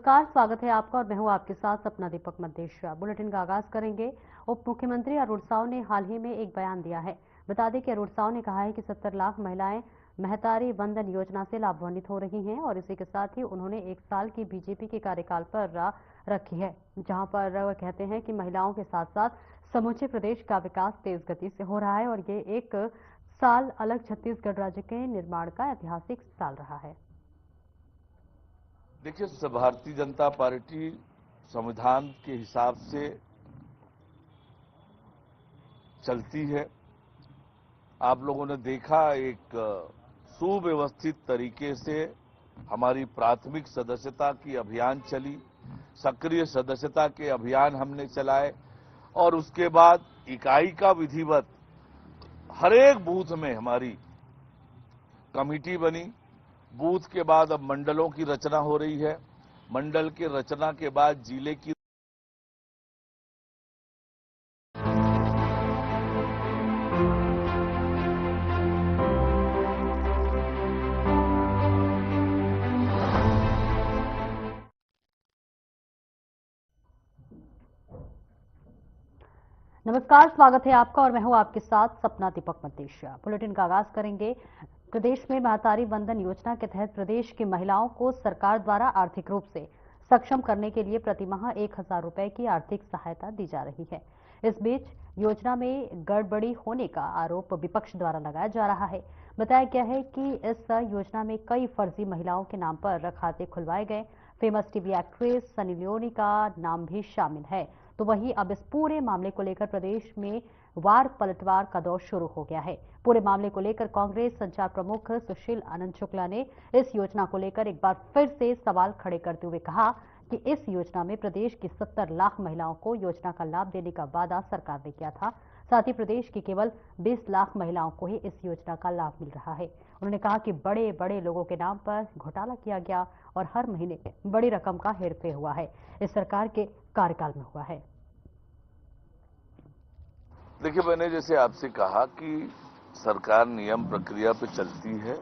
नमस्कार, स्वागत है आपका और मैं हूं आपके साथ सपना दीपक मद्देशिया। बुलेटिन का आगाज करेंगे। उप मुख्यमंत्री अरुण साव ने हाल ही में एक बयान दिया है। बता दें कि अरुण साव ने कहा है कि 70 लाख महिलाएं महतारी वंदन योजना से लाभान्वित हो रही हैं और इसी के साथ ही उन्होंने 1 साल की बीजेपी के कार्यकाल पर रखी है, जहां पर वह कहते हैं कि महिलाओं के साथ साथ समूचे प्रदेश का विकास तेज गति से हो रहा है और ये 1 साल अलग छत्तीसगढ़ राज्य के निर्माण का ऐतिहासिक साल रहा है। देखिए, भारतीय जनता पार्टी संविधान के हिसाब से चलती है। आप लोगों ने देखा, एक सुव्यवस्थित तरीके से हमारी प्राथमिक सदस्यता की अभियान चली, सक्रिय सदस्यता के अभियान हमने चलाए और उसके बाद इकाई का विधिवत हर एक बूथ में हमारी कमेटी बनी। बूथ के बाद अब मंडलों की रचना हो रही है। मंडल के रचना के बाद जिले की नमस्कार, स्वागत है आपका और मैं हूं आपके साथ सपना दीपक मद्देशिया। बुलेटिन का आगाज करेंगे। प्रदेश में महतारी वंदन योजना के तहत प्रदेश की महिलाओं को सरकार द्वारा आर्थिक रूप से सक्षम करने के लिए प्रतिमाह 1000 रुपए की आर्थिक सहायता दी जा रही है। इस बीच योजना में गड़बड़ी होने का आरोप विपक्ष द्वारा लगाया जा रहा है। बताया गया है कि इस योजना में कई फर्जी महिलाओं के नाम पर खाते खुलवाए गए। Famous TV actress Sunny Leone का नाम भी शामिल है। तो वहीं अब इस पूरे मामले को लेकर प्रदेश में वार पलटवार का दौर शुरू हो गया है। पूरे मामले को लेकर कांग्रेस संचार प्रमुख सुशील आनंद शुक्ला ने इस योजना को लेकर एक बार फिर से सवाल खड़े करते हुए कहा कि इस योजना में प्रदेश की 70 लाख महिलाओं को योजना का लाभ देने का वादा सरकार ने किया था। साथ ही प्रदेश की केवल 20 लाख महिलाओं को ही इस योजना का लाभ मिल रहा है। उन्होंने कहा कि बड़े बड़े लोगों के नाम पर घोटाला किया गया और हर महीने बड़ी रकम का हेरफेर हुआ है। इस सरकार के कार्यकाल में हुआ है। देखिए, मैंने जैसे आपसे कहा कि सरकार नियम प्रक्रिया पे चलती है।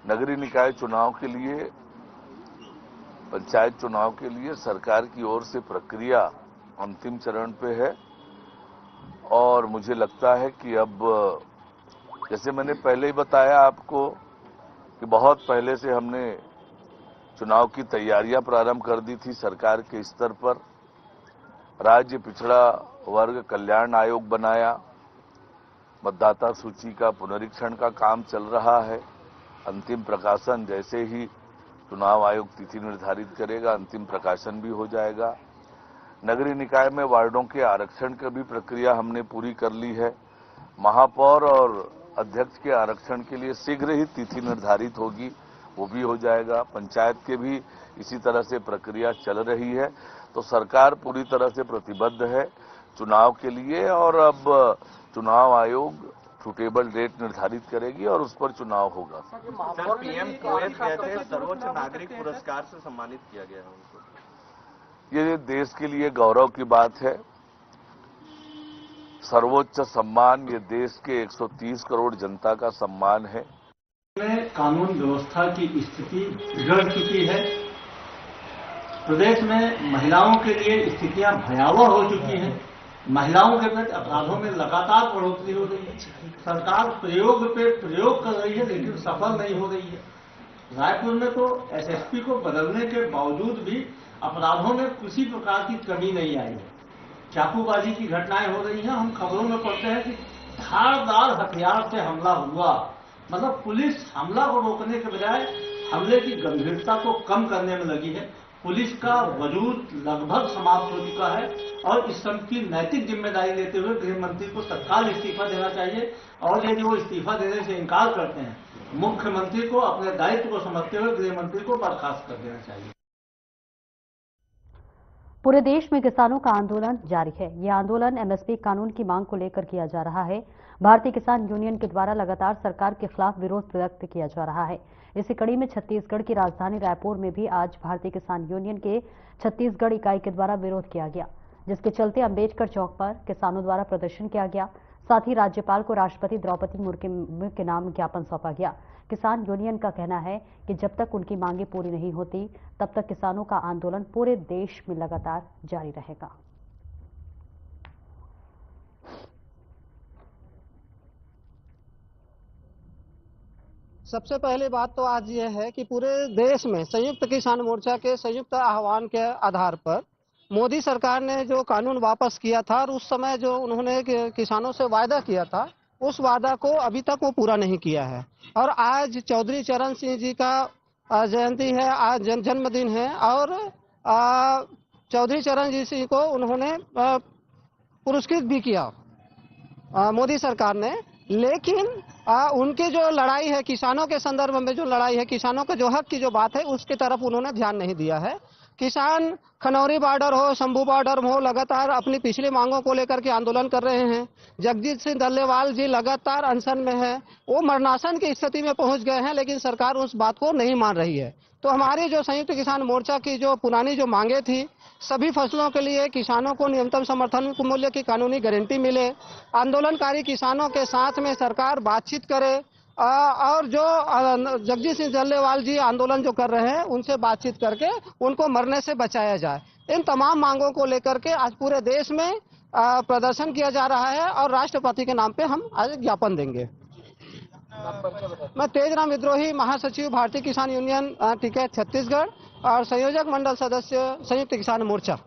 नगरीय निकाय चुनाव के लिए, पंचायत चुनाव के लिए सरकार की ओर से प्रक्रिया अंतिम चरण पे है और मुझे लगता है कि अब, जैसे मैंने पहले ही बताया आपको कि बहुत पहले से हमने चुनाव की तैयारियां प्रारंभ कर दी थी सरकार के स्तर पर। राज्य पिछड़ा वर्ग कल्याण आयोग बनाया, मतदाता सूची का पुनरीक्षण का काम चल रहा है। अंतिम प्रकाशन जैसे ही चुनाव आयोग तिथि निर्धारित करेगा, अंतिम प्रकाशन भी हो जाएगा। नगरीय निकाय में वार्डों के आरक्षण की भी प्रक्रिया हमने पूरी कर ली है। महापौर और अध्यक्ष के आरक्षण के लिए शीघ्र ही तिथि निर्धारित होगी, वो भी हो जाएगा। पंचायत के भी इसी तरह से प्रक्रिया चल रही है। तो सरकार पूरी तरह से प्रतिबद्ध है चुनाव के लिए और अब चुनाव आयोग सुटेबल डेट निर्धारित करेगी और उस पर चुनाव होगा। सर, पीएम कोएत गए थे, सर्वोच्च नागरिक पुरस्कार से सम्मानित किया गया है उनको। ये देश के लिए गौरव की बात है। सर्वोच्च सम्मान ये देश के 130 करोड़ जनता का सम्मान है। कानून व्यवस्था की स्थिति बिगड़ चुकी है। प्रदेश में महिलाओं के लिए स्थितियां भयावह हो चुकी हैं। महिलाओं के प्रति अपराधों में लगातार बढ़ोतरी हो रही है। सरकार प्रयोग पे प्रयोग कर रही है लेकिन सफल नहीं हो रही है। रायपुर में तो एसएसपी को बदलने के बावजूद भी अपराधों में किसी प्रकार की कमी नहीं आई है। चाकूबाजी की घटनाएं हो रही हैं। हम खबरों में पढ़ते हैं कि धारदार हथियार से हमला हुआ। मतलब पुलिस हमला को रोकने के बजाय हमले की गंभीरता को कम करने में लगी है। पुलिस का वजूद लगभग समाप्त हो चुका है और इस सब की नैतिक जिम्मेदारी लेते हुए गृह मंत्री को तत्काल इस्तीफा देना चाहिए और यदि वो इस्तीफा देने से इनकार करते हैं, मुख्यमंत्री को अपने दायित्व को समझते हुए गृह मंत्री को बर्खास्त कर देना चाहिए। पूरे देश में किसानों का आंदोलन जारी है। यह आंदोलन एमएसपी कानून की मांग को लेकर किया जा रहा है। भारतीय किसान यूनियन के द्वारा लगातार सरकार के खिलाफ विरोध व्यक्त किया जा रहा है। इसी कड़ी में छत्तीसगढ़ की राजधानी रायपुर में भी आज भारतीय किसान यूनियन के छत्तीसगढ़ इकाई के द्वारा विरोध किया गया, जिसके चलते अंबेडकर चौक पर किसानों द्वारा प्रदर्शन किया गया। साथ ही राज्यपाल को राष्ट्रपति द्रौपदी मुर्मू के नाम ज्ञापन सौंपा गया। किसान यूनियन का कहना है कि जब तक उनकी मांगें पूरी नहीं होती तब तक किसानों का आंदोलन पूरे देश में लगातार जारी रहेगा। सबसे पहली बात तो आज ये है कि पूरे देश में संयुक्त किसान मोर्चा के संयुक्त आह्वान के आधार पर मोदी सरकार ने जो कानून वापस किया था और उस समय जो उन्होंने किसानों से वायदा किया था उस वादा को अभी तक वो पूरा नहीं किया है। और आज चौधरी चरण सिंह जी का जयंती है, आज जन्मदिन है और चौधरी चरण जी सिंह को उन्होंने पुरस्कृत भी किया मोदी सरकार ने। लेकिन उनकी जो लड़ाई है किसानों के संदर्भ में, जो लड़ाई है किसानों के जो हक की जो बात है उसकी तरफ उन्होंने ध्यान नहीं दिया है। किसान खनौरी बॉर्डर हो, शंभू बॉर्डर हो, लगातार अपनी पिछली मांगों को लेकर के आंदोलन कर रहे हैं। जगजीत सिंह डल्लेवाल जी लगातार अनशन में है, वो मरणासन की स्थिति में पहुंच गए हैं, लेकिन सरकार उस बात को नहीं मान रही है। तो हमारी जो संयुक्त किसान मोर्चा की जो पुरानी जो मांगे थी, सभी फसलों के लिए किसानों को न्यूनतम समर्थन मूल्य की कानूनी गारंटी मिले, आंदोलनकारी किसानों के साथ में सरकार बातचीत करे और जो जगजीत सिंह डल्लेवाल जी आंदोलन जो कर रहे हैं उनसे बातचीत करके उनको मरने से बचाया जाए। इन तमाम मांगों को लेकर के आज पूरे देश में प्रदर्शन किया जा रहा है और राष्ट्रपति के नाम पे हम आज ज्ञापन देंगे। मैं तेजराम विद्रोही, महासचिव भारतीय किसान यूनियन टिकैत छत्तीसगढ़ और संयोजक मंडल सदस्य संयुक्त किसान मोर्चा।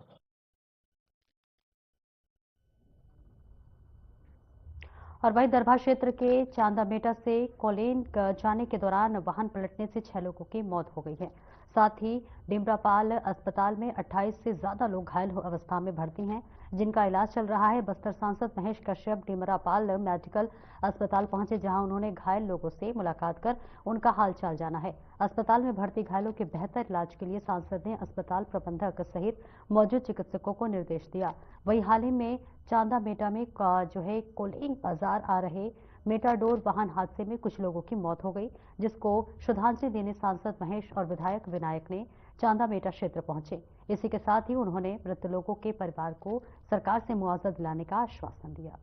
और वहीं दरभा क्षेत्र के चांदामेटा से कोलेन जाने के दौरान वाहन पलटने से 6 लोगों की मौत हो गई है। साथ ही डिमरापाल अस्पताल में 28 से ज्यादा लोग घायल अवस्था में भर्ती हैं, जिनका इलाज चल रहा है। बस्तर सांसद महेश कश्यप डिमरापाल मेडिकल अस्पताल पहुंचे, जहां उन्होंने घायल लोगों से मुलाकात कर उनका हालचाल जाना है। अस्पताल में भर्ती घायलों के बेहतर इलाज के लिए सांसद ने अस्पताल प्रबंधक सहित मौजूद चिकित्सकों को निर्देश दिया। वहीं हाल ही में चांदामेटा में जो है कोलेन बाजार आ रहे मेटाडोर वाहन हादसे में कुछ लोगों की मौत हो गई, जिसको श्रद्धांजलि देने सांसद महेश और विधायक विनायक ने चांदामेटा क्षेत्र पहुंचे। इसी के साथ ही उन्होंने मृत लोगों के परिवार को सरकार से मुआवजा दिलाने का आश्वासन दिया।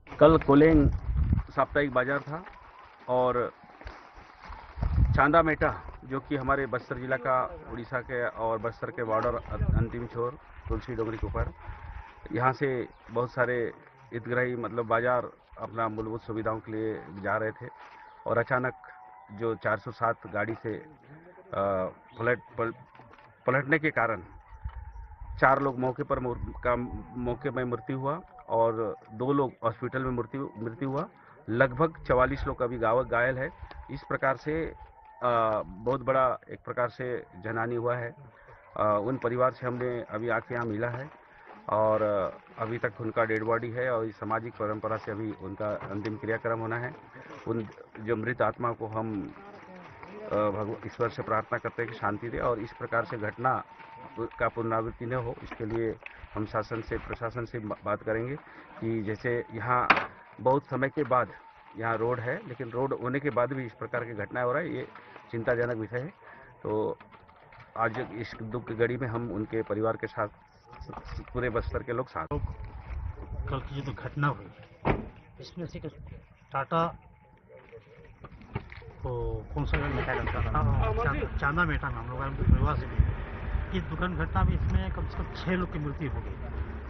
कल कोलेन साप्ताहिक बाजार था और चांदामेटा जो कि हमारे बस्तर जिला का उड़ीसा के और बस्तर के बॉर्डर अंतिम छोर तुलसी डोंगरी के ऊपर, यहाँ से बहुत सारे हितग्राही मतलब बाजार अपना मूलभूत सुविधाओं के लिए जा रहे थे और अचानक जो 407 गाड़ी से पलटने के कारण 4 लोग मौके में मृत्यु हुआ और 2 लोग हॉस्पिटल में मृत्यु हुआ। लगभग 44 लोग अभी घायल है। इस प्रकार से बहुत बड़ा एक प्रकार से जनहानि हुआ है। उन परिवार से हमने अभी आके यहाँ मिला है और अभी तक उनका डेड बॉडी है और इस सामाजिक परंपरा से अभी उनका अंतिम क्रियाक्रम होना है। उन जो मृत आत्मा को हम ईश्वर से प्रार्थना करते हैं कि शांति दे और इस प्रकार से घटना का पुनरावृत्ति न हो, इसके लिए हम प्रशासन से बात करेंगे कि जैसे यहाँ बहुत समय के बाद यहाँ रोड है, लेकिन रोड होने के बाद भी इस प्रकार की घटनाएं हो रहा है, ये चिंताजनक विषय है। तो आज इस दुख की घड़ी में हम उनके परिवार के साथ पूरे बस्तर के लोग साथ। कल की जो घटना हुई इसमें से टाटा तो कौन सा चांदामेटा में हम लोग उनके परिवार से मिले। इस दुखद घटना में इसमें कम से कम 6 लोग की मृत्यु हो गई,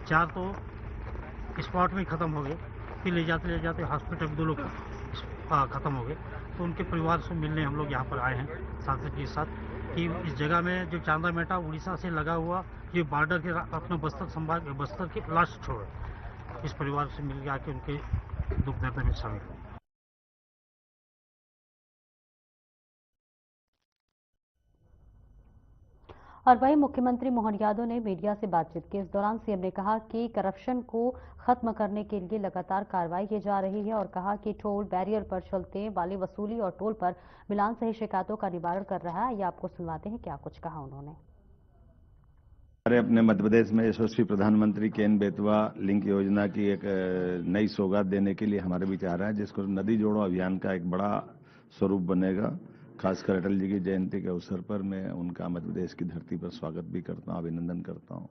4 तो स्पॉट में ही खत्म हो गए, फिर ले जाते हॉस्पिटल में 2 लोग खत्म हो गए। तो उनके परिवार से मिलने हम लोग यहाँ पर आए हैं सांसद के साथ कि इस जगह में जो चांदामेटा उड़ीसा से लगा हुआ ये बॉर्डर के अपना बस्तर के लास्ट छोर, इस परिवार से मिल के आके उनके दुख दर्द में शामिल हुए। और वहीं मुख्यमंत्री मोहन यादव ने मीडिया से बातचीत की। इस दौरान सीएम ने कहा कि करप्शन को खत्म करने के लिए लगातार कार्रवाई की जा रही है और कहा कि टोल बैरियर पर चलते वाली वसूली और टोल पर मिलान सही शिकायतों का निवारण कर रहा है। ये आपको सुनवाते हैं क्या कुछ कहा उन्होंने। हमारे अपने मध्य प्रदेश में यशस्वी प्रधानमंत्री केन बेतवा लिंक योजना की एक नई सौगात देने के लिए हमारे विचार है, जिसको नदी जोड़ो अभियान का एक बड़ा स्वरूप बनेगा। खासकर अटल जी की जयंती के अवसर पर मैं उनका मध्य प्रदेश की धरती पर स्वागत भी करता हूं, अभिनंदन करता हूं।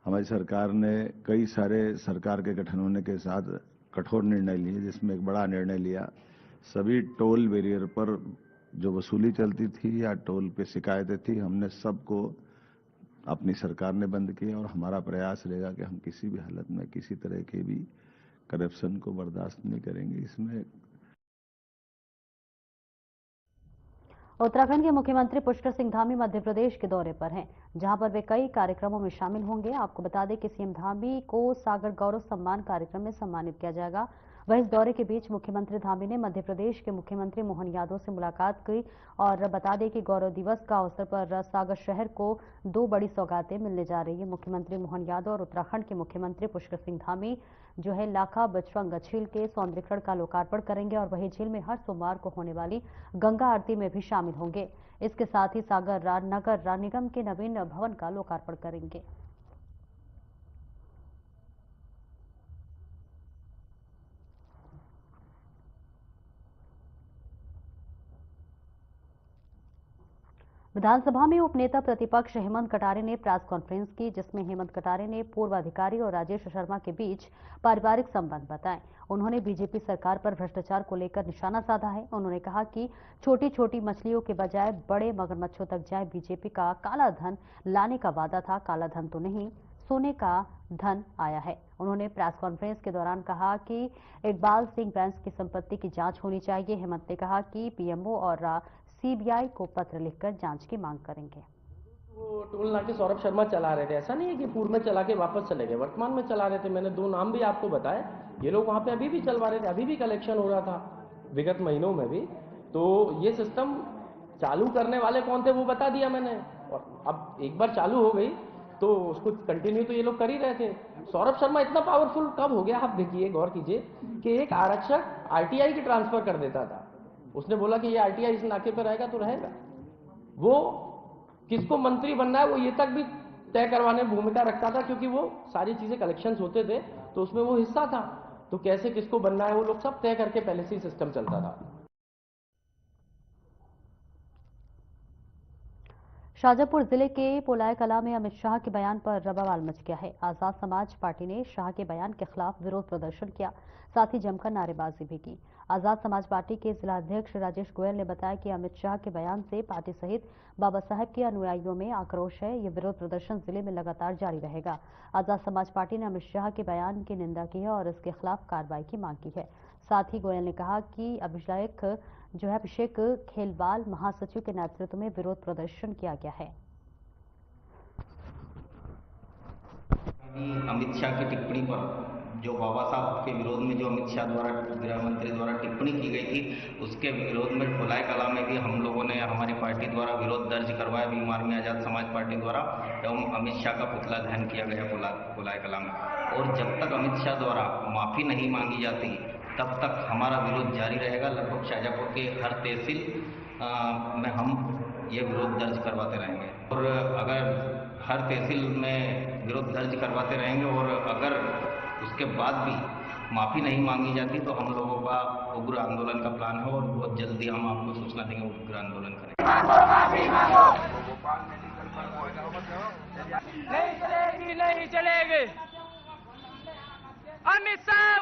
हमारी सरकार ने कई सारे सरकार के गठन होने के साथ कठोर निर्णय लिए, जिसमें एक बड़ा निर्णय लिया, सभी टोल बैरियर पर जो वसूली चलती थी या टोल पे शिकायतें थी, हमने सबको अपनी सरकार ने बंद किया। और हमारा प्रयास रहेगा कि हम किसी भी हालत में किसी तरह के भी करप्शन को बर्दाश्त नहीं करेंगे। इसमें उत्तराखंड के मुख्यमंत्री पुष्कर सिंह धामी मध्य प्रदेश के दौरे पर हैं, जहां पर वे कई कार्यक्रमों में शामिल होंगे। आपको बता दें कि सीएम धामी को सागर गौरव सम्मान कार्यक्रम में सम्मानित किया जाएगा। वहीं इस दौरे के बीच मुख्यमंत्री धामी ने मध्य प्रदेश के मुख्यमंत्री मोहन यादव से मुलाकात की और बता दें कि गौरव दिवस का अवसर पर सागर शहर को 2 बड़ी सौगातें मिलने जा रही है। मुख्यमंत्री मोहन यादव और उत्तराखंड के मुख्यमंत्री पुष्कर सिंह धामी जो है लाखा बचवंग झील के सौंदर्यीकरण का लोकार्पण करेंगे और वहीं झील में हर सोमवार को होने वाली गंगा आरती में भी शामिल होंगे। इसके साथ ही सागर नगर निगम के नवीन भवन का लोकार्पण करेंगे। विधानसभा में उपनेता प्रतिपक्ष हेमंत कटारे ने प्रेस कॉन्फ्रेंस की, जिसमें हेमंत कटारे ने पूर्व अधिकारी और राजेश शर्मा के बीच पारिवारिक संबंध बताए। उन्होंने बीजेपी सरकार पर भ्रष्टाचार को लेकर निशाना साधा है। उन्होंने कहा कि छोटी छोटी मछलियों के बजाय बड़े मगरमच्छों तक जाए। बीजेपी का काला धन लाने का वादा था, काला धन तो नहीं, सोने का धन आया है। उन्होंने प्रेस कॉन्फ्रेंस के दौरान कहा कि इकबाल सिंह बैंस की संपत्ति की जांच होनी चाहिए। हेमंत ने कहा कि पीएमओ और सीबीआई को पत्र लिखकर जांच की मांग करेंगे। वो टोल नाके सौरभ शर्मा चला रहे थे, ऐसा नहीं है कि पूर्व में चला के वापस चले गए, वर्तमान में चला रहे थे। मैंने 2 नाम भी आपको बताए, ये लोग वहां पे अभी भी चलवा रहे थे, अभी भी कलेक्शन हो रहा था विगत महीनों में भी। तो ये सिस्टम चालू करने वाले कौन थे वो बता दिया मैंने, और अब एक बार चालू हो गई तो उसको कंटिन्यू तो ये लोग कर ही रहे थे। सौरभ शर्मा इतना पावरफुल कब हो गया, आप देखिए, गौर कीजिए कि एक आरक्षक आरटीआई की ट्रांसफर कर देता था। उसने बोला कि ये आरटीआई इस नाके पर रहेगा तो रहेगा। वो किसको मंत्री बनना है वो ये तक भी तय करवाने में भूमिका रखता था, क्योंकि वो सारी चीजें कलेक्शंस होते थे तो उसमें वो हिस्सा था। तो कैसे किसको बनना है वो लोग सब तय करके पहले से ही सिस्टम चलता था। शाजापुर जिले के पोलाय कला में अमित शाह के बयान पर बवाल मच गया है। आजाद समाज पार्टी ने शाह के बयान के खिलाफ विरोध प्रदर्शन किया, साथ ही जमकर नारेबाजी भी की। आजाद समाज पार्टी के जिलाध्यक्ष राजेश गोयल ने बताया कि अमित शाह के बयान से पार्टी सहित बाबा साहेब के अनुयायियों में आक्रोश है। ये विरोध प्रदर्शन जिले में लगातार जारी रहेगा। आजाद समाज पार्टी ने अमित शाह के बयान की निंदा की है और इसके खिलाफ कार्रवाई की मांग की है। साथ ही गोयल ने कहा कि अभिषेक खेलवाल महासचिव के नेतृत्व में विरोध प्रदर्शन किया गया है। अमित शाह की टिप्पणी पर जो बाबा साहब के विरोध में जो अमित शाह द्वारा गृह मंत्री द्वारा टिप्पणी की गई थी, उसके विरोध में पोलाय कला में भी हम लोगों ने हमारी पार्टी द्वारा विरोध दर्ज करवाया भीम आर्मी आजाद समाज पार्टी द्वारा, एवं अमित शाह का पुतला दहन किया गया पोलाय कला में। और जब तक अमित शाह द्वारा माफी नहीं मांगी जाती तब तक हमारा विरोध जारी रहेगा। लगभग शाजापुर के हर तहसील में हम ये विरोध दर्ज करवाते रहेंगे, और अगर हर तहसील में विरोध दर्ज करवाते रहेंगे और अगर उसके बाद भी माफी नहीं मांगी जाती तो हम लोगों का उग्र आंदोलन का प्लान है, और बहुत जल्दी हम आपको सूचना देंगे, उग्र आंदोलन करेंगे। नहीं चलेगी। अमित शाह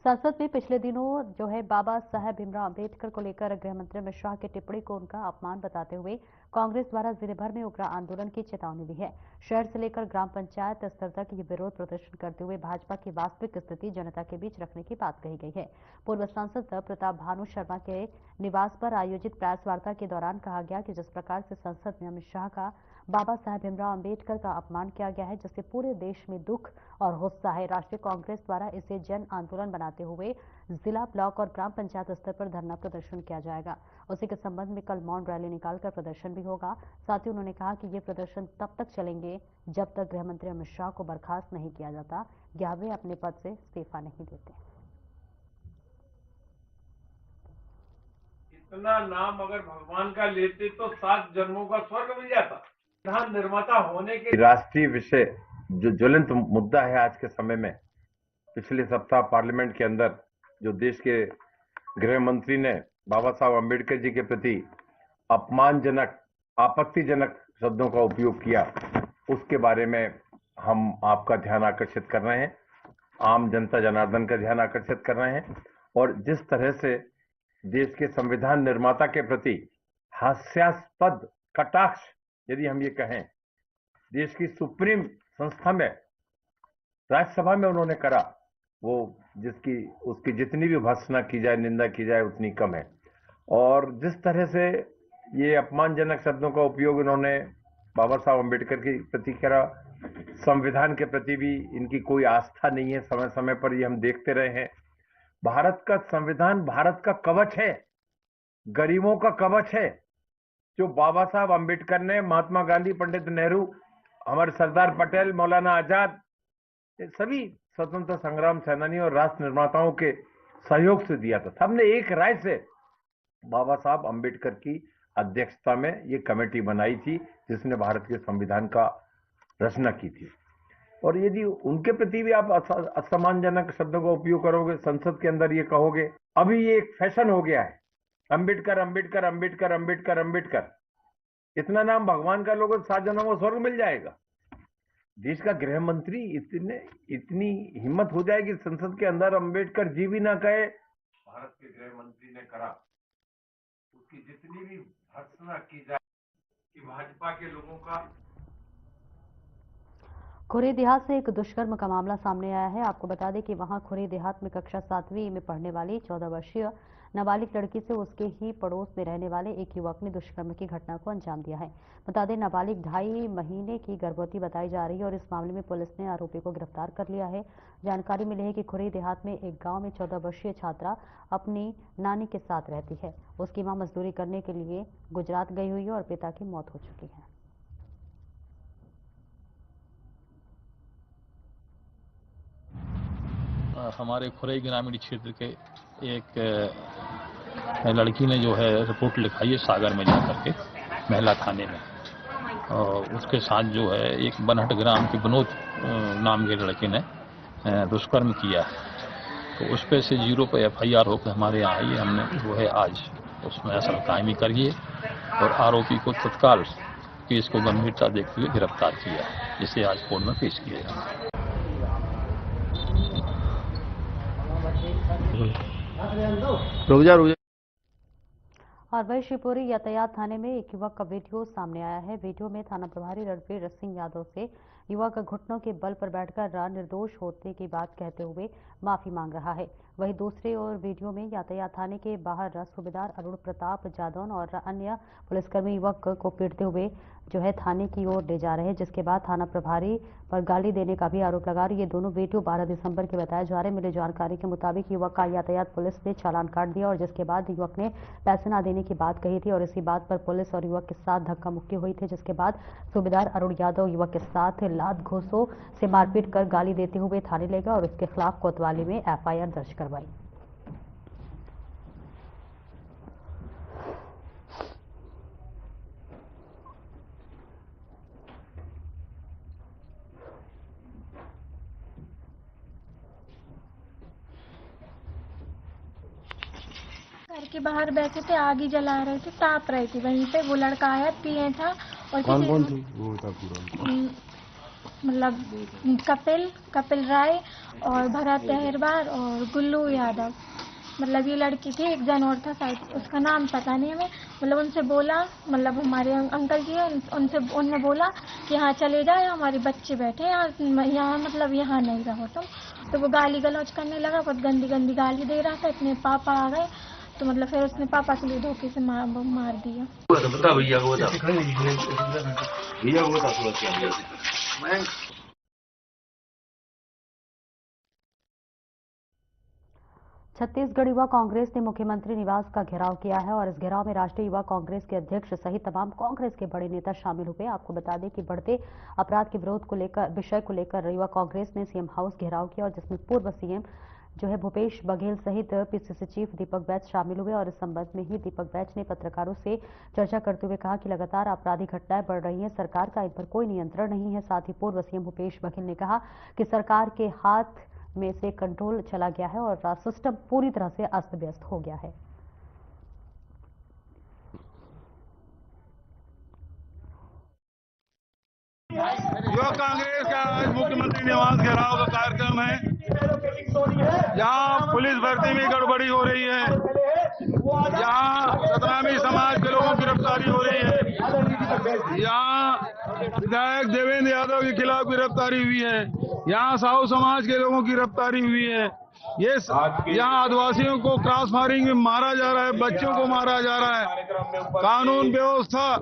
संसद में पिछले दिनों बाबा साहेब भीमराव अंबेडकर को लेकर गृह मंत्री अमित शाह की टिप्पणी को उनका अपमान बताते हुए कांग्रेस द्वारा जिले भर में उग्र आंदोलन की चेतावनी दी है। शहर से लेकर ग्राम पंचायत स्तर तक ये विरोध प्रदर्शन करते हुए भाजपा की वास्तविक स्थिति जनता के बीच रखने की बात कही गई है। पूर्व सांसद प्रताप भानु शर्मा के निवास पर आयोजित प्रेस वार्ता के दौरान कहा गया कि जिस प्रकार से संसद में अमित शाह का बाबा साहेब भीमराव अंबेडकर का अपमान किया गया है, जिससे पूरे देश में दुख और गुस्सा है। राष्ट्रीय कांग्रेस द्वारा इसे जन आंदोलन बनाते हुए जिला, ब्लॉक और ग्राम पंचायत स्तर पर धरना प्रदर्शन किया जाएगा। उसी के संबंध में कल मौन रैली निकालकर प्रदर्शन भी होगा। साथ ही उन्होंने कहा कि ये प्रदर्शन तब तक चलेंगे जब तक गृह मंत्री अमित शाह को बर्खास्त नहीं किया जाता या वे अपने पद से इस्तीफा नहीं देते। इतना नाम अगर भगवान का लेते तो 7 जन्मों का स्वर्ग मिल जाता। प्रधान निर्माता होने के राष्ट्रीय विषय जो ज्वलंत मुद्दा है आज के समय में, पिछले सप्ताह पार्लियामेंट के अंदर जो देश के गृह मंत्री ने बाबा साहब अम्बेडकर जी के प्रति अपमानजनक, आपत्तिजनक शब्दों का उपयोग किया, उसके बारे में हम आपका ध्यान आकर्षित कर रहे हैं, आम जनता जनार्दन का ध्यान आकर्षित कर रहे हैं। और जिस तरह से देश के संविधान निर्माता के प्रति हास्यास्पद कटाक्ष, यदि हम ये कहें, देश की सुप्रीम संस्था में, राज्यसभा में उन्होंने करा, वो उसकी जितनी भी भर्त्सना की जाए, निंदा की जाए, उतनी कम है। और जिस तरह से ये अपमानजनक शब्दों का उपयोग इन्होंने बाबा साहब अम्बेडकर के प्रति करा, संविधान के प्रति भी इनकी कोई आस्था नहीं है। समय समय पर ये हम देखते रहे हैं। भारत का संविधान भारत का कवच है, गरीबों का कवच है, जो बाबा साहब अम्बेडकर ने, महात्मा गांधी, पंडित नेहरू, हमारे सरदार पटेल, मौलाना आजाद, सभी स्वतंत्रता संग्राम सेनानियों और राष्ट्र निर्माताओं के सहयोग से दिया था। सबने एक राय से बाबा साहब अम्बेडकर की अध्यक्षता में ये कमेटी बनाई थी, जिसने भारत के संविधान का रचना की थी। और यदि उनके प्रति भी आप असम्मानजनक शब्दों का उपयोग करोगे, संसद के अंदर ये कहोगे, अभी ये एक फैशन हो गया है, अम्बेडकर अम्बेडकर अम्बेडकर अम्बेडकर अम्बेडकर। इतना नाम भगवान का लोगों 7 जन्मों को स्वर्ग मिल जाएगा। देश का गृह मंत्री इतनी हिम्मत हो जाएगी संसद के अंदर अम्बेडकर जी भी ना कहे। भारत के गृह मंत्री ने करा, उसकी जितनी भी भर्त्सना की जाए कि भाजपा के लोगों का। खुरी देहात से एक दुष्कर्म का मामला सामने आया है। आपको बता दें कि वहां खुरी देहात में कक्षा 7वीं में पढ़ने वाली 14 वर्षीय नाबालिग लड़की से उसके ही पड़ोस में रहने वाले एक युवक ने दुष्कर्म की घटना को अंजाम दिया है। बता दें, नाबालिग 2.5 महीने की गर्भवती बताई जा रही है और इस मामले में पुलिस ने आरोपी को गिरफ्तार कर लिया है। जानकारी मिली है कि खुरी देहात में एक गांव में 14 वर्षीय छात्रा अपनी नानी के साथ रहती है। उसकी मां मजदूरी करने के लिए गुजरात गई हुई है और पिता की मौत हो चुकी है। हमारे खुरई ग्रामीण क्षेत्र के एक लड़की ने जो है रिपोर्ट लिखाई है सागर में जाकर के महिला थाने में, और उसके साथ जो है एक बनहट ग्राम के विनोद नाम के लड़के ने दुष्कर्म किया है। तो उस पे से 0 पे FIR होकर हमारे यहाँ आई। हमने जो है आज उसमें असल कायमी करिए और आरोपी को तत्काल केस को गंभीरता देखते हुए गिरफ्तार किया, जिसे आज कोर्ट में पेश किया जाए। और वही शिवपुरी यातायात थाने में एक युवक का वीडियो सामने आया है। वीडियो में थाना प्रभारी रणवीर सिंह यादव से युवक घुटनों के बल पर बैठकर निर्दोष होने की बात कहते हुए माफी मांग रहा है। वहीं दूसरी ओर वीडियो में यातायात थाने के बाहर सूबेदार अरुण प्रताप जादौन और अन्य पुलिसकर्मी युवक को पीटते हुए जो है थाने की ओर ले जा रहे हैं, जिसके बाद थाना प्रभारी पर गाली देने का भी आरोप लगा रही है। ये दोनों वीडियो 12 दिसंबर के बताए जा रहे हैं। मिली जानकारी के मुताबिक युवक का यातायात पुलिस ने चालान काट दिया और जिसके बाद युवक ने पैसे न देने की बात कही थी और इसी बात पर पुलिस और युवक के साथ धक्का मुक्की हुई थी, जिसके बाद सूबेदार अरुण यादव युवक के साथ लात घूंसों से मारपीट कर गाली देते हुए थाने ले गया और उसके खिलाफ कोतवाली में FIR दर्ज करवाई। घर के बाहर बैठे थे, आग ही जला रहे थे, ताप रहे थे। वहीं पे वो लड़का आया, पिए था और कौन थी वो बता पूरा? मतलब कपिल राय और भरत अहिरवार और गुल्लू यादव, मतलब ये लड़की थी, एक जन और था शायद, उसका नाम पता नहीं हमें। मतलब उनसे बोला, मतलब हमारे अंकल जी उनने बोला कि यहाँ चले जाए, हमारे बच्चे बैठे यहाँ मतलब यहाँ नहीं रहो तुम। तो वो गाली गलौज करने लगा, बहुत गंदी गंदी गाली दे रहा था। इतने पापा आ गए तो मतलब फिर उसने पापा के लिए धोखे से मार दिया। बता भैया को बता, भैया को बता। छत्तीसगढ़ युवा कांग्रेस ने मुख्यमंत्री निवास का घेराव किया है और इस घेराव में राष्ट्रीय युवा कांग्रेस के अध्यक्ष सहित तमाम कांग्रेस के बड़े नेता शामिल हुए। आपको बता दें कि बढ़ते अपराध के विषय को लेकर युवा कांग्रेस ने सीएम हाउस घेराव किया और जिसमें पूर्व सीएम जो है भूपेश बघेल सहित PCC चीफ दीपक बैच शामिल हुए और इस संबंध में ही दीपक बैच ने पत्रकारों से चर्चा करते हुए कहा कि लगातार आपराधिक घटनाएं बढ़ रही हैं, सरकार का इन पर कोई नियंत्रण नहीं है। साथ ही पूर्व सीएम भूपेश बघेल ने कहा कि सरकार के हाथ में से कंट्रोल चला गया है और सिस्टम पूरी तरह से अस्त व्यस्त हो गया है। युवक कांग्रेस का आज मुख्यमंत्री निवास घेराव का कार्यक्रम है। यहाँ पुलिस भर्ती में गड़बड़ी हो रही है, यहाँ सतनामी समाज के लोगों की गिरफ्तारी हो रही है, यहाँ विधायक देवेंद्र यादव के खिलाफ गिरफ्तारी हुई है, यहाँ साहू समाज के लोगों की गिरफ्तारी हुई है। ये यहाँ आदिवासियों को क्रॉस फायरिंग में मारा जा रहा है, बच्चों को मारा जा रहा है, कानून व्यवस्था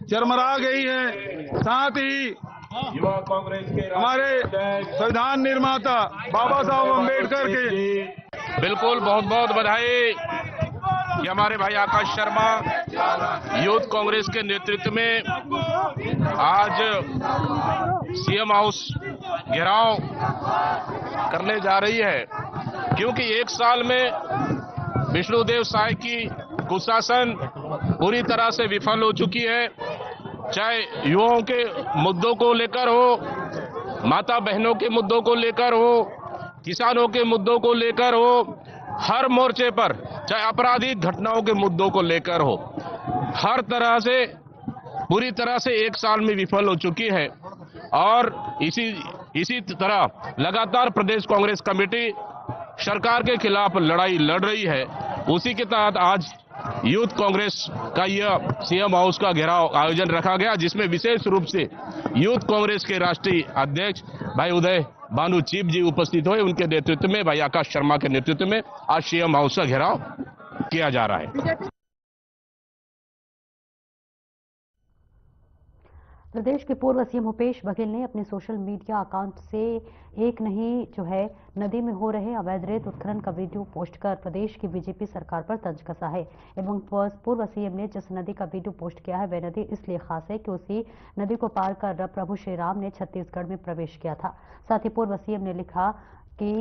चरमरा गई है। साथ ही हमारे संविधान निर्माता बाबा साहब अम्बेडकर के बिल्कुल बहुत बहुत बधाई कि हमारे भाई आकाश शर्मा यूथ कांग्रेस के नेतृत्व में आज सीएम हाउस घेराव करने जा रही है, क्योंकि एक साल में विष्णुदेव साय की कुशासन पूरी तरह से विफल हो चुकी है। चाहे युवाओं के मुद्दों को लेकर हो, माता बहनों के मुद्दों को लेकर हो, किसानों के मुद्दों को लेकर हो, हर मोर्चे पर, चाहे आपराधिक घटनाओं के मुद्दों को लेकर हो, हर तरह से पूरी तरह से एक साल में विफल हो चुकी है। और इसी तरह लगातार प्रदेश कांग्रेस कमेटी सरकार के खिलाफ लड़ाई लड़ रही है। उसी के तहत आज यूथ कांग्रेस का यह सीएम हाउस का घेराव आयोजन रखा गया, जिसमें विशेष रूप से यूथ कांग्रेस के राष्ट्रीय अध्यक्ष भाई उदय भानु चीफ जी उपस्थित हुए। उनके नेतृत्व में, भाई आकाश शर्मा के नेतृत्व में आज सीएम हाउस का घेराव किया जा रहा है। प्रदेश के पूर्व सीएम भूपेश बघेल ने अपने सोशल मीडिया अकाउंट से एक नहीं नदी में हो रहे अवैध रेत उत्खनन का वीडियो पोस्ट कर प्रदेश की बीजेपी सरकार पर तंज कसा है। एवं पूर्व सीएम ने जिस नदी का वीडियो पोस्ट किया है वह नदी इसलिए खास है कि उसी नदी को पार कर प्रभु श्री राम ने छत्तीसगढ़ में प्रवेश किया था। साथ ही पूर्व सीएम ने लिखा कि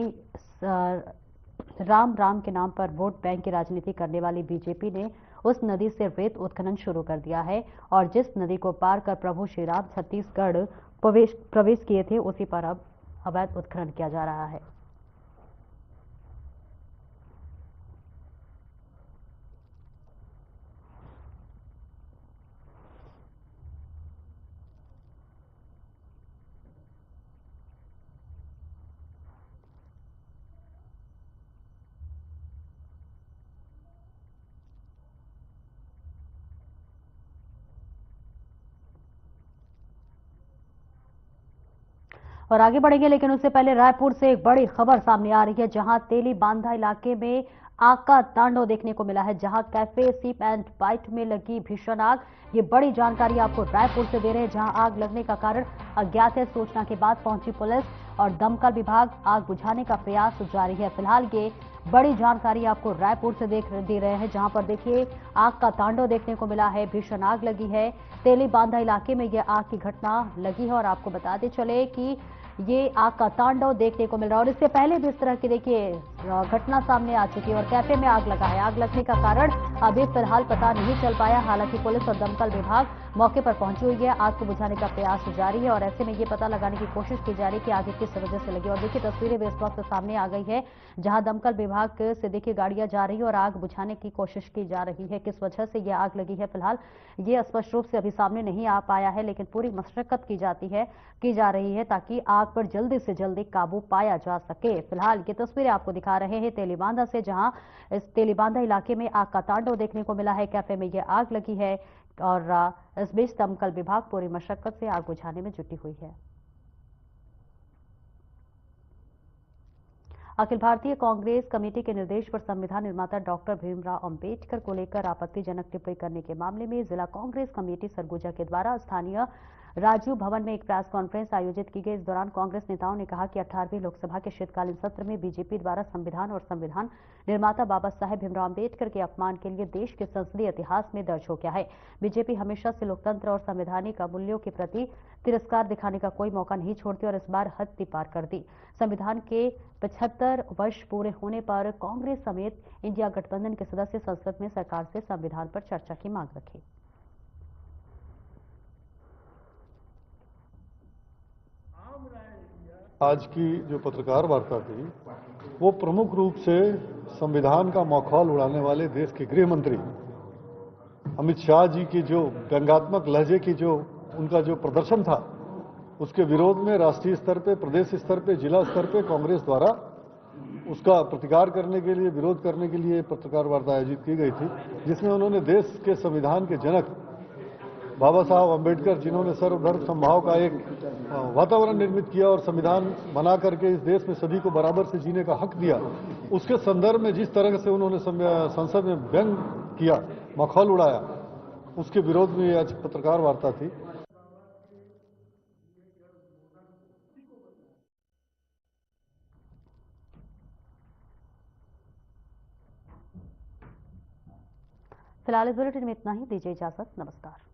राम राम के नाम पर वोट बैंक की राजनीति करने वाली बीजेपी ने उस नदी से रेत उत्खनन शुरू कर दिया है और जिस नदी को पार कर प्रभु श्री राम छत्तीसगढ़ प्रवेश किए थे उसी पर अब अवैध उत्खनन किया जा रहा है। और आगे बढ़ेंगे, लेकिन उससे पहले रायपुर से एक बड़ी खबर सामने आ रही है, जहां तेली बांधा इलाके में आग का तांडव देखने को मिला है, जहां कैफे सिप एंड बाइट में लगी भीषण आग। ये बड़ी जानकारी आपको रायपुर से दे रहे हैं, जहां आग लगने का कारण अज्ञात है। सूचना के बाद पहुंची पुलिस और दमकल विभाग आग बुझाने का प्रयास जारी है। फिलहाल ये बड़ी जानकारी आपको रायपुर से दे रहे हैं, जहां पर देखिए आग का तांडव देखने को मिला है, भीषण आग लगी है। तेली बांधा इलाके में यह आग की घटना लगी है और आपको बताते चले कि ये आग का तांडव देखने को मिल रहा है और इससे पहले भी इस तरह की देखिए घटना सामने आ चुकी है और कैफे में आग लगा है। आग लगने का कारण अभी फिलहाल पता नहीं चल पाया। हालांकि पुलिस और दमकल विभाग मौके पर पहुंची हुई है, आग को बुझाने का प्रयास जारी है और ऐसे में ये पता लगाने की कोशिश की जा रही है कि आग किस वजह से लगी। और देखिए तस्वीरें भी इस वक्त सामने आ गई है, जहां दमकल विभाग से देखिए गाड़ियां जा रही है और आग बुझाने की कोशिश की जा रही है। किस वजह से यह आग लगी है फिलहाल ये स्पष्ट रूप से अभी सामने नहीं आ पाया है, लेकिन पूरी मशक्कत की जा रही है ताकि आग पर जल्दी से जल्दी काबू पाया जा सके। फिलहाल ये तस्वीरें आपको दिखा रहे हैं तेलीबांधा से, जहां इस तेलीबांधा इलाके में आग का तांडव देखने को मिला है। कैफे में यह आग लगी है और इस बीच दमकल विभाग पूरी मशक्कत से आग बुझाने में जुटी हुई है। अखिल भारतीय कांग्रेस कमेटी के निर्देश पर संविधान निर्माता डॉक्टर भीमराव अंबेडकर को लेकर आपत्तिजनक टिप्पणी करने के मामले में जिला कांग्रेस कमेटी सरगुजा के द्वारा स्थानीय राजीव भवन में एक प्रेस कॉन्फ्रेंस आयोजित की गई। इस दौरान कांग्रेस नेताओं ने कहा कि 18वीं लोकसभा के शीतकालीन सत्र में बीजेपी द्वारा संविधान और संविधान निर्माता बाबा साहेब भीमराव अंबेडकर के अपमान के लिए देश के संसदीय इतिहास में दर्ज हो गया है। बीजेपी हमेशा से लोकतंत्र और संवैधानिक मूल्यों के प्रति तिरस्कार दिखाने का कोई मौका नहीं छोड़ती और इस बार हद ही पार कर दी। संविधान के 75 वर्ष पूरे होने पर कांग्रेस समेत इंडिया गठबंधन के सदस्य संसद में सरकार से संविधान पर चर्चा की मांग रखी। आज की जो पत्रकार वार्ता थी वो प्रमुख रूप से संविधान का मखौल उड़ाने वाले देश के गृह मंत्री अमित शाह जी की जो व्यंग्यात्मक लहजे की जो उनका जो प्रदर्शन था उसके विरोध में राष्ट्रीय स्तर पे, प्रदेश स्तर पे, जिला स्तर पे कांग्रेस द्वारा उसका प्रतिकार करने के लिए, विरोध करने के लिए पत्रकार वार्ता आयोजित की गई थी, जिसमें उन्होंने देश के संविधान के जनक बाबा साहब अम्बेडकर, जिन्होंने सर्वधर्म समभाव का एक वातावरण निर्मित किया और संविधान बना करके इस देश में सभी को बराबर से जीने का हक दिया, उसके संदर्भ में जिस तरह से उन्होंने संसद में व्यंग किया, मखौल उड़ाया, उसके विरोध में आज पत्रकार वार्ता थी। फिलहाल इस बुलेटिन में इतना ही। दीजिए इजाजत। नमस्कार।